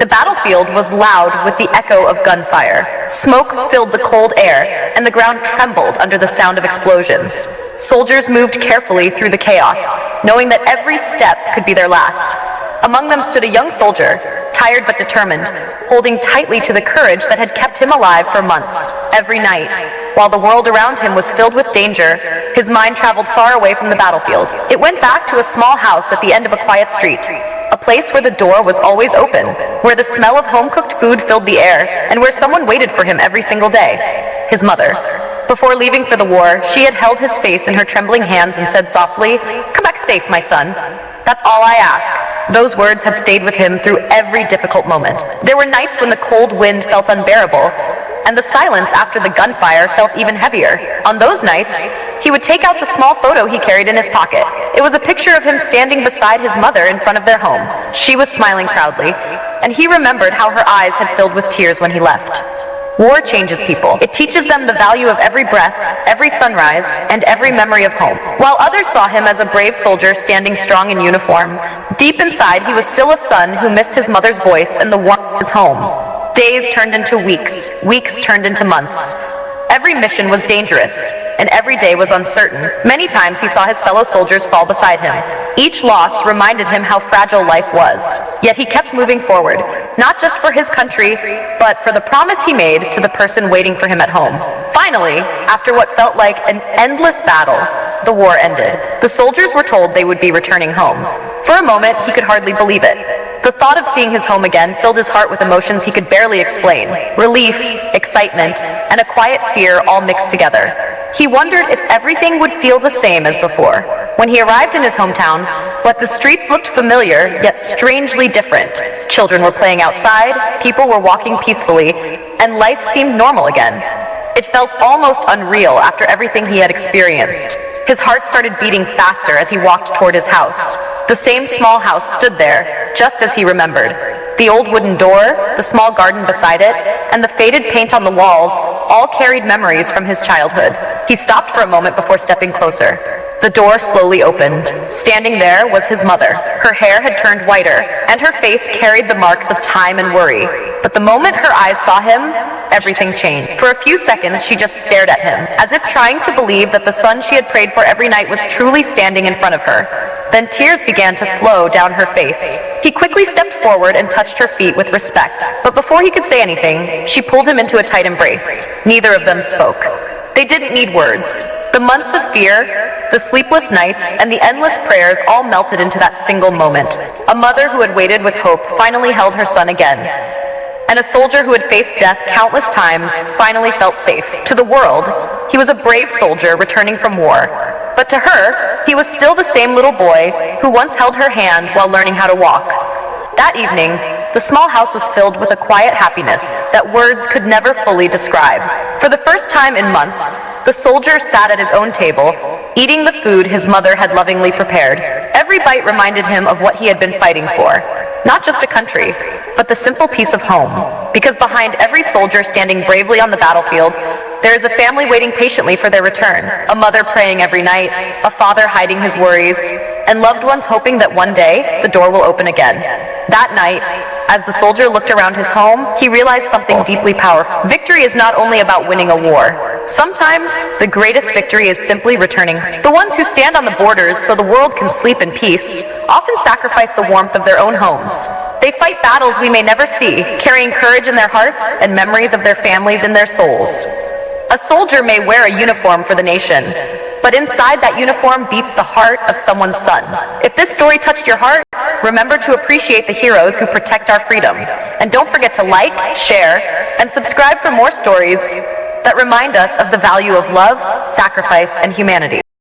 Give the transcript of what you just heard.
The battlefield was loud with the echo of gunfire. Smoke filled the cold air, and the ground trembled under the sound of explosions. Soldiers moved carefully through the chaos, knowing that every step could be their last. Among them stood a young soldier, tired but determined, holding tightly to the courage that had kept him alive for months. Every night, while the world around him was filled with danger, his mind traveled far away from the battlefield. It went back to a small house at the end of a quiet street, a place where the door was always open, where the smell of home-cooked food filled the air, and where someone waited for him every single day: his mother. Before leaving for the war, she had held his face in her trembling hands and said softly, "Come back safe, my son. That's all I ask." Those words had stayed with him through every difficult moment. There were nights when the cold wind felt unbearable, and the silence after the gunfire felt even heavier. On those nights, he would take out the small photo he carried in his pocket. It was a picture of him standing beside his mother in front of their home. She was smiling proudly, and he remembered how her eyes had filled with tears when he left. War changes people. It teaches them the value of every breath, every sunrise, and every memory of home. While others saw him as a brave soldier standing strong in uniform, deep inside he was still a son who missed his mother's voice and the warmth of his home. Days turned into weeks, weeks turned into months. Every mission was dangerous, and every day was uncertain. Many times he saw his fellow soldiers fall beside him. Each loss reminded him how fragile life was. Yet he kept moving forward, not just for his country, but for the promise he made to the person waiting for him at home. Finally, after what felt like an endless battle, the war ended. The soldiers were told they would be returning home. For a moment, he could hardly believe it. The thought of seeing his home again filled his heart with emotions he could barely explain: relief, excitement, and a quiet fear all mixed together. He wondered if everything would feel the same as before. When he arrived in his hometown, but the streets looked familiar, yet strangely different. Children were playing outside, people were walking peacefully, and life seemed normal again. It felt almost unreal after everything he had experienced. His heart started beating faster as he walked toward his house. The same small house stood there, just as he remembered. The old wooden door, the small garden beside it, and the faded paint on the walls all carried memories from his childhood. He stopped for a moment before stepping closer. The door slowly opened. Standing there was his mother. Her hair had turned whiter, and her face carried the marks of time and worry. But the moment her eyes saw him, everything changed. For a few seconds, she just stared at him, as if trying to believe that the son she had prayed for every night was truly standing in front of her. Then tears began to flow down her face. He quickly stepped forward and touched her feet with respect. But before he could say anything, she pulled him into a tight embrace. Neither of them spoke. They didn't need words. The months of fear, the sleepless nights, and the endless prayers all melted into that single moment. A mother who had waited with hope finally held her son again. And a soldier who had faced death countless times finally felt safe. To the world, he was a brave soldier returning from war. But to her, he was still the same little boy who once held her hand while learning how to walk. That evening, the small house was filled with a quiet happiness that words could never fully describe. For the first time in months, the soldier sat at his own table, eating the food his mother had lovingly prepared. Every bite reminded him of what he had been fighting for. Not just a country, but the simple peace of home. Because behind every soldier standing bravely on the battlefield, there is a family waiting patiently for their return. A mother praying every night, a father hiding his worries, and loved ones hoping that one day the door will open again. That night, as the soldier looked around his home, he realized something deeply powerful. Victory is not only about winning a war. Sometimes, the greatest victory is simply returning. The ones who stand on the borders so the world can sleep in peace often sacrifice the warmth of their own homes. They fight battles we may never see, carrying courage in their hearts and memories of their families in their souls. A soldier may wear a uniform for the nation, but inside that uniform beats the heart of someone's son. If this story touched your heart, remember to appreciate the heroes who protect our freedom. And don't forget to like, share, and subscribe for more stories that remind us of the value of love, sacrifice, and humanity.